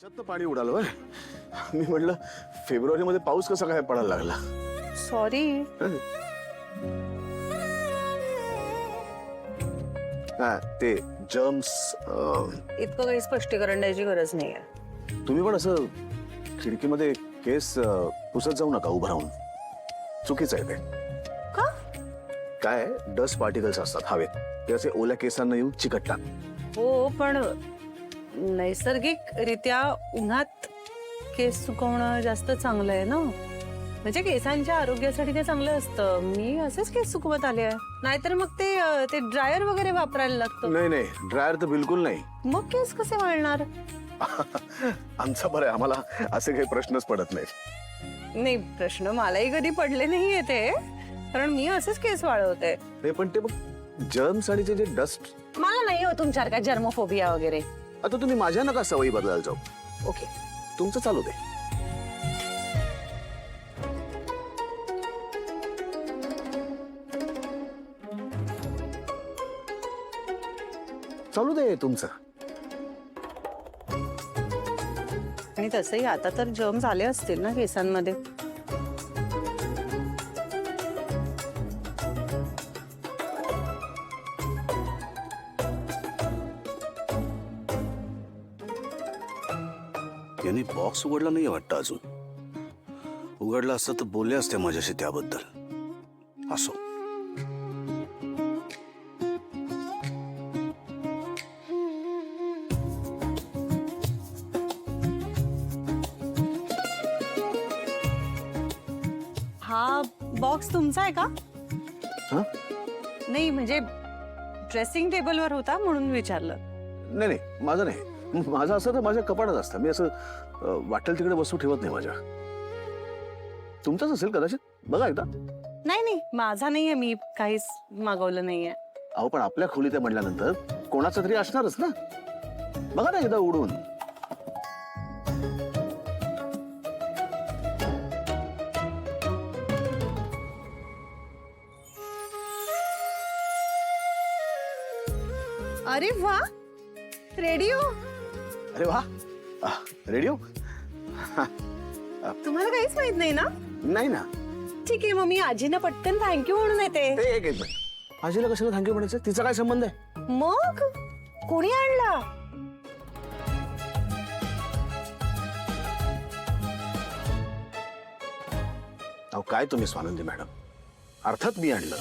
छत पाणी उडालं होय. मी म्हटलं फेब्रुवारी मध्ये पाऊस कसा काय पडायला लागला. सॉरी. हा ते जर्म्स. इतकं काही स्पष्टीकरण द्यायची गरज नाहीये. तुम्ही पण असं खिडकीमध्ये केस पुसत जाऊ नका उभं राहून. चुकीचं आहे ते. का? काय डस्ट पार्टिकल्स असतात हवेत, ते असे ओल्या केसांना येऊन चिकटतात. हो, पण नैसर्गिक रित्या उन्हात केस सुकवणं जास्त चांगलं आहे ना. म्हणजे केसांच्या आरोग्यासाठी ते चांगलं असतं. मी असेच केस सुकवत आले आहे. नाहीतर मग ते ड्रायर वगैरे वापरायला लागतं. नाही नाही, ड्रायर तर बिलकुल नाही. मग केस कसे वाळणार? आमचा बरं आहे, आम्हाला असे काही प्रश्नच पडत नाहीत. नाही, प्रश्न मलाही कधी पडले नाही येते, कारण मी असेच केस वाळवते. नाही पण ते मग जर्म्स आणि जे डस्ट. मला नाही हो तुमच्यासारखा जर्मोफोबिया वगैरे. आता तुम्ही माझ्या नका सवयी बदलायला जाऊ. ओके, तुमचं चालू दे. चालू दे तुमचं. आणि तसंही आता तर जर्म्स आले असतील ना केसांमध्ये. यांनी बॉक्स उघडला नाही वाटतं अजून. उघडला असतं तर बोलले असते माझ्याशी त्याबद्दल. असो. हा बॉक्स तुमचा आहे का? हा? नाही म्हणजे ड्रेसिंग टेबलवर होता म्हणून विचारलं. नाही नाही, माझं नाही. माझं असं तर माझ्या कपाटात असतं. मी असं वाटेल तिकडे वस्तू ठेवत नाही माझ्या. तुमचंच असेल कदाचित, बघा एकदा. नाही नाही, माझा नाहीये. मी काहीच मागवलं नाहीये. अहो पण आपल्या खोलीत आहे म्हटल्यानंतर कोणाचं तरी असणारच ना. बघा ना एकदा उडून. अरे वा, रेडिओ. अरे वा, रेडिओ. तुम्हाला काहीच माहित नाही ना? नाही ना. ठीक आहे, मग मी आजीना पटकन थँक्यू म्हणून येते. एक एक मिनिट. आजीला कशाला थँक्यू म्हणायचं? तिचा काय संबंध आहे? मग कोणी आणला? अहो काय तुम्ही स्वानंदी मॅडम, अर्थात मी आणलं.